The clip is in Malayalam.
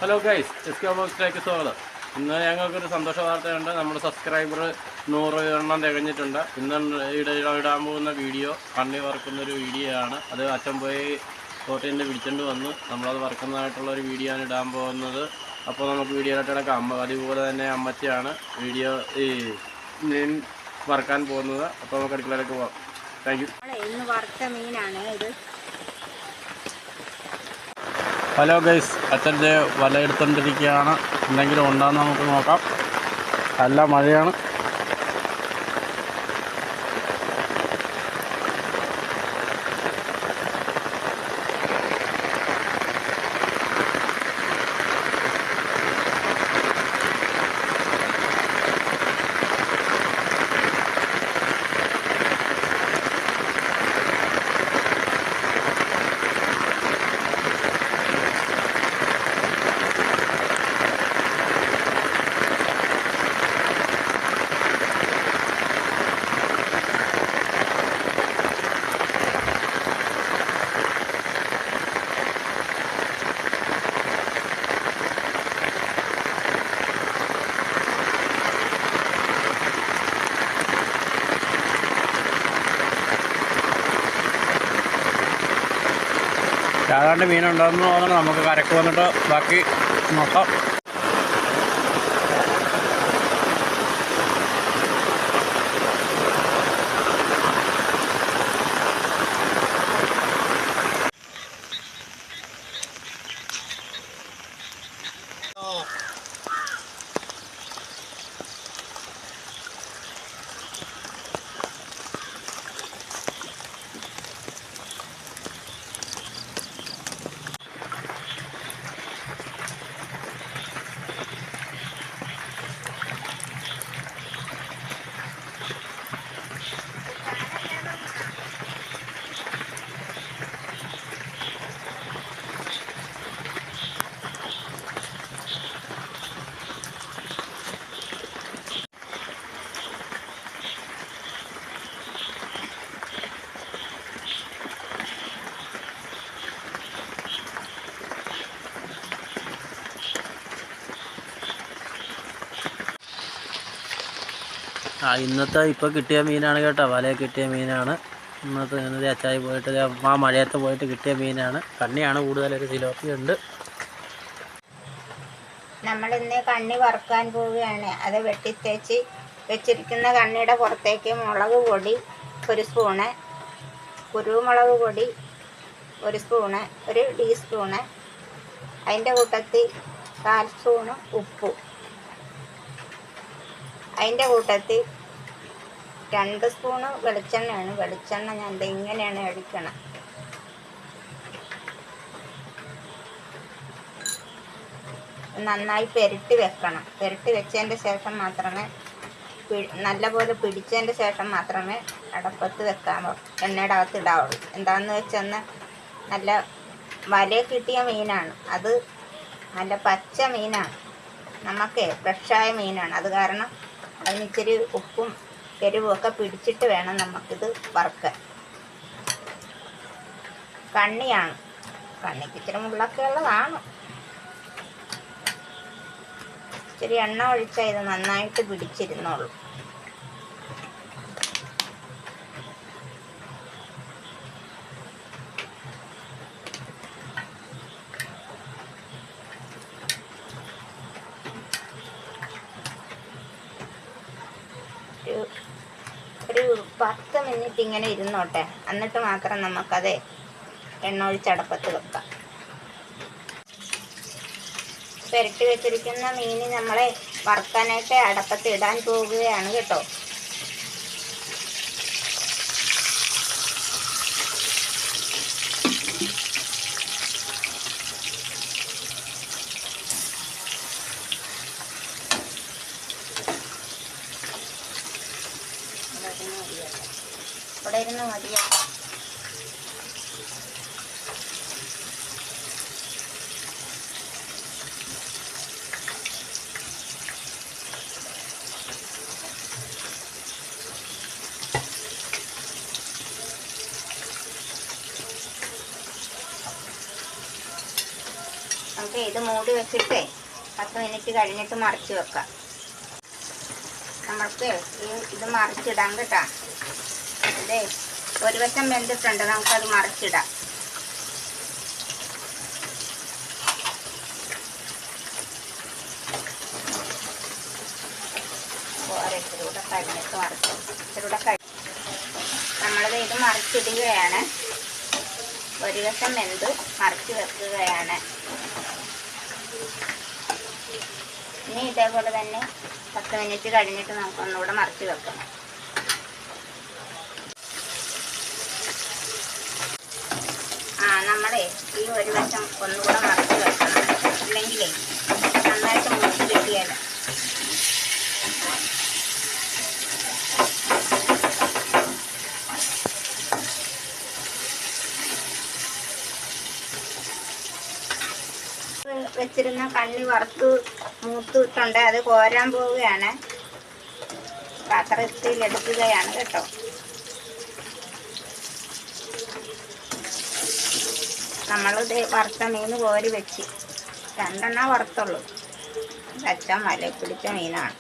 ഹലോ ഗൈസ്, എസ് ബോക്സിലേക്ക് സ്വാഗതം. ഇന്ന് ഞങ്ങൾക്കൊരു സന്തോഷ വാർത്തയുണ്ട്. നമ്മുടെ സബ്സ്ക്രൈബർ 100 എണ്ണം തികഞ്ഞിട്ടുണ്ട്. ഇന്ന് ഇടാൻ പോകുന്ന വീഡിയോ കണ്ണി വറുക്കുന്നൊരു വീഡിയോ ആണ്. അത് അച്ഛൻ പോയി തോട്ടിൽ നിന്ന് പിടിച്ചുകൊണ്ട് വന്ന് നമ്മളത് വറുക്കുന്നതായിട്ടുള്ളൊരു വീഡിയോ ആണ് ഇടാൻ പോകുന്നത്. അപ്പോൾ നമുക്ക് വീഡിയോയിലോട്ട് കിടക്കാം. അതുപോലെ തന്നെ അമ്മച്ചിയാണ് വീഡിയോ മീൻ വറുക്കാൻ പോകുന്നത്. അപ്പോൾ നമുക്ക് അടുക്കളയിലേക്ക് പോകാം. Thank you. ഇന്ന് വറുത്ത മീനാണ് ഇത്. ഹലോ ഗൈസ്, അച്ഛൻ്റെ വല എടുത്തുകൊണ്ടിരിക്കുകയാണ്. എന്തെങ്കിലും ഉണ്ടോയെന്ന് നമുക്ക് നോക്കാം. നല്ല മഴയാണ്. ഏതാണ്ട് മീനുണ്ടെന്ന് തോന്നുന്നു. നമുക്ക് കരക്ക് വന്നിട്ട് ബാക്കി നോക്കാം. ഇന്നത്തെ ഇപ്പോൾ കിട്ടിയ മീനാണ് കേട്ടോ. വലയിൽ കിട്ടിയ മീനാണ് ഇന്നത്തെ അച്ചായി പോയിട്ട് ആ മഴയത്ത് പോയിട്ട് കിട്ടിയ മീനാണ്. കണ്ണിയാണ് കൂടുതലൊരു സിലോപ്പി ഉണ്ട്. നമ്മളിന്ന് കണ്ണി വറുക്കാൻ പോവുകയാണ്. അത് വെട്ടിത്തേച്ച് വെച്ചിരിക്കുന്ന കണ്ണിയുടെ പുറത്തേക്ക് മുളക് പൊടി 1 സ്പൂണ്, കുരുമുളക് പൊടി 1 സ്പൂണ്, 1 ടീസ്പൂണ്, അതിൻ്റെ കൂട്ടത്തിൽ 1/4 സ്പൂണ് ഉപ്പ്, അതിൻ്റെ കൂട്ടത്തിൽ 2 സ്പൂണ് വെളിച്ചെണ്ണയാണ്. വെളിച്ചെണ്ണ ഞാൻ ഇങ്ങനെയാണ് ഒഴിക്കണം. നന്നായി പുരട്ടി വെക്കണം. പുരട്ടി വെച്ചതിൻ്റെ ശേഷം മാത്രമേ നല്ലപോലെ പിടിച്ചതിൻ്റെ ശേഷം മാത്രമേ അടപ്പത്ത് വെക്കാൻ എണ്ണയുടെ അകത്ത് ഇടാവുള്ളൂ. എന്താണെന്ന് വെച്ചാൽ നല്ല വലയിൽ കിട്ടിയ മീനാണ്. അത് നല്ല പച്ച മീനാണ്. നമുക്ക് ഫ്രഷായ മീനാണ്. അത് കാരണം അതിന് ഇച്ചിരി ഉപ്പും എരിവും ഒക്കെ പിടിച്ചിട്ട് വേണം നമുക്കിത് വറുക്കാൻ. കണ്ണിയാണ്. കണ്ണിക്ക് ഇച്ചിരി മുള്ളൊക്കെ ഉള്ളതാണ്. ഇച്ചിരി എണ്ണ ഒഴിച്ചാൽ ഇത് നന്നായിട്ട് പിടിച്ചിരുന്നോളൂ. ഒരു 10 മിനിറ്റ് ഇങ്ങനെ ഇരുന്നോട്ടെ. എന്നിട്ട് മാത്രം നമുക്കത് എണ്ണ ഒഴിച്ചടപ്പത്ത് വെക്കാം. പുരട്ടി വെച്ചിരിക്കുന്ന മീൻ നമ്മളെ വറുക്കാനായിട്ട് അടപ്പത്ത് ഇടാൻ പോകുകയാണ് കേട്ടോ. ഇവിടെ ഇരുന്ന് മതിയോ? നമുക്ക് ഇത് മൂടി വെച്ചിട്ടേ 10 മിനിറ്റ് കഴിഞ്ഞിട്ട് മറിച്ച് വെക്കാം. നമ്മൾക്ക് ഇത് മറിച്ചിടാം കേട്ടോ. ഇതേ ഒരു വശം വെന്തിട്ടുണ്ട്, നമുക്കത് മറിച്ചിടാം. ഇച്ചിരൂടെ കഴിഞ്ഞിട്ട് നമ്മളിത് ഇത് മറിച്ചിടുകയാണ്. ഒരു വശം വെന്ത് മറിച്ച് വെക്കുകയാണ്. ഇനി ഇതേപോലെ തന്നെ 10 മിനിറ്റ് കഴിഞ്ഞിട്ട് നമുക്കൊന്നുകൂടെ മറിച്ച് വെക്കണം. നമ്മളെ ഈ ഒരു വശം ഒന്നുകൂടെ മറിച്ച് വെക്കണം, ഇല്ലെങ്കിലേ നന്നായിട്ട് മൂത്ത് കിട്ടിയാൽ. വെച്ചിരുന്ന കണ്ണി വറുത്ത് മൂത്തിട്ടുണ്ട്, അത് കോരാൻ പോവുകയാണ്. പാത്രത്തിൽ എടുക്കുകയാണ് കേട്ടോ. നമ്മളിത് വറുത്ത മീൻ കോരി വെച്ച് 2 എണ്ണം വറുത്തുള്ളൂ. അച്ഛൻ മലയിൽ പിടിച്ച മീനാണ്.